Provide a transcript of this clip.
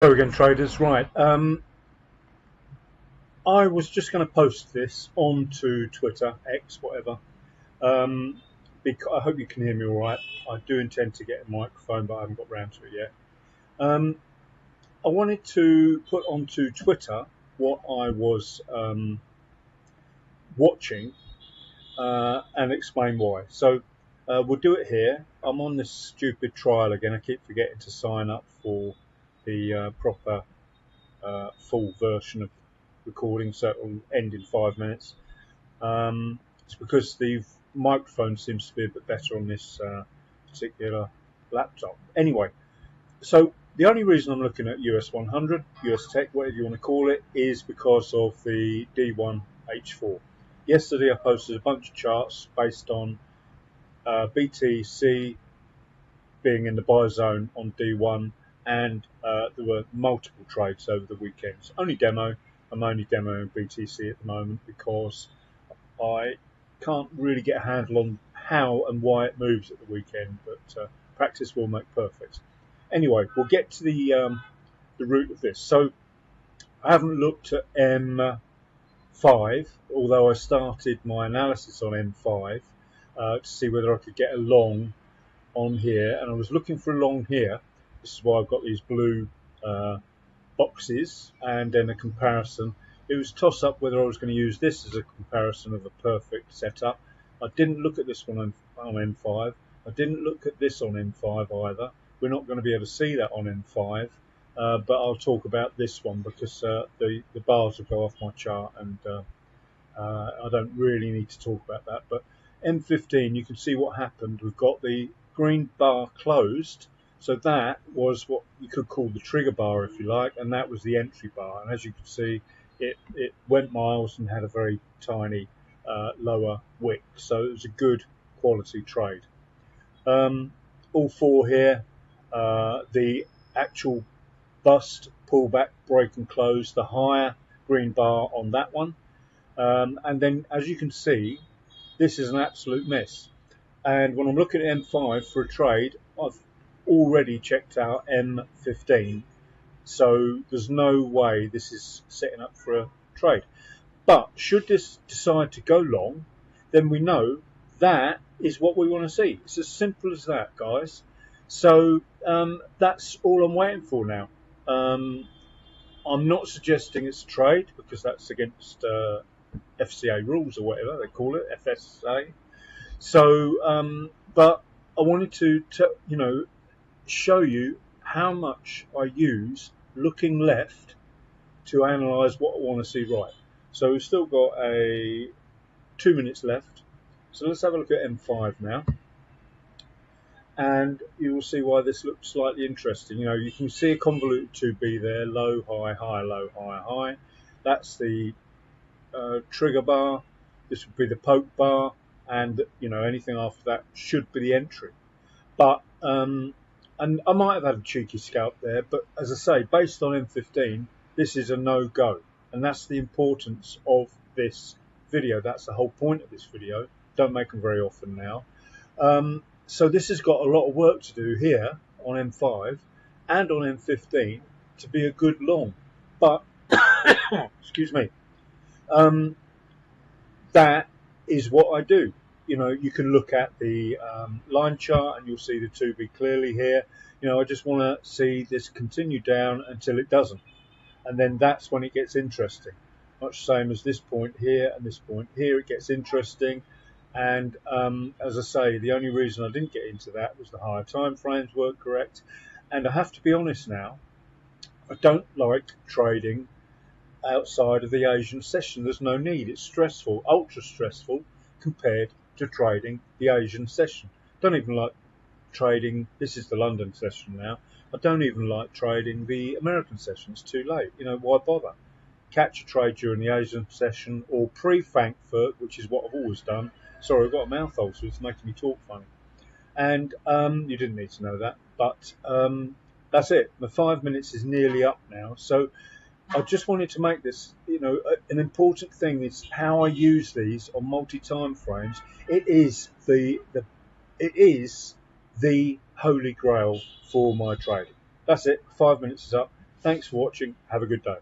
Hello again, traders. Right, I was just going to post this onto Twitter, X, whatever. Because I hope you can hear me all right. I do intend to get a microphone, but I haven't got round to it yet. I wanted to put onto Twitter what I was watching and explain why. So we'll do it here. I'm on this stupid trial again. I keep forgetting to sign up for the proper full version of recording, so it will end in 5 minutes. It's because the microphone seems to be a bit better on this particular laptop. Anyway, so the only reason I'm looking at US 100, US Tech, whatever you want to call it, is because of the D1H4. Yesterday I posted a bunch of charts based on BTC being in the buy zone on D1, and there were multiple trades over the weekend. It's only demo. I'm only demoing BTC at the moment because I can't really get a handle on how and why it moves at the weekend, but practice will make perfect. Anyway, we'll get to the root of this. So I haven't looked at M5, although I started my analysis on M5 to see whether I could get a long on here, and I was looking for a long here. This is why I've got these blue boxes, and then a comparison. It was toss up whether I was going to use this as a comparison of a perfect setup. I didn't look at this one on M5. I didn't look at this on M5 either. We're not going to be able to see that on M5, but I'll talk about this one because the bars will go off my chart, and I don't really need to talk about that. But M15, you can see what happened. We've got the green bar closed. So that was what you could call the trigger bar, if you like, and that was the entry bar. And as you can see, it went miles and had a very tiny lower wick. So it was a good quality trade. All four here, the actual bust, pullback, break and close, the higher green bar on that one. And then, as you can see, this is an absolute mess. And when I'm looking at M5 for a trade, I've already checked out M15, so there's no way this is setting up for a trade. But should this decide to go long, then we know that is what we want to see. It's as simple as that, guys. So that's all I'm waiting for now. I'm not suggesting it's a trade because that's against FCA rules or whatever they call it, FSA. So, but I wanted to show you how much I use looking left to analyse what I want to see right. So we've still got 2 minutes left. So let's have a look at M5 now. And you will see why this looks slightly interesting. You can see a convoluted 2B there, low, high, high, low, high, high. That's the trigger bar. This would be the poke bar. And anything after that should be the entry. But and I might have had a cheeky scalp there, but as I say, based on M15, this is a no-go, and that's the importance of this video. That's the whole point of this video. Don't make them very often now. So this has got a lot of work to do here on M5 and on M15 to be a good long. But excuse me, that is what I do. You can look at the line chart and you'll see the 2B clearly here. I just want to see this continue down until it doesn't. And then that's when it gets interesting. Much the same as this point here and this point here, it gets interesting. And as I say, the only reason I didn't get into that was the higher time frames weren't correct. And I have to be honest now, I don't like trading outside of the Asian session. There's no need. It's stressful, ultra stressful compared to trading the Asian session. Don't even like trading, this is the London session now, I don't even like trading the American session. It's too late. Why bother? Catch a trade during the Asian session or pre-Frankfurt, which is what I've always done. Sorry, I've got a mouth ulcer, it's making me talk funny. And you didn't need to know that, but that's it. The 5 minutes is nearly up now, so I just wanted to make this, an important thing is how I use these on multi-time frames. It is the holy grail for my trading. That's it. 5 minutes is up. Thanks for watching. Have a good day.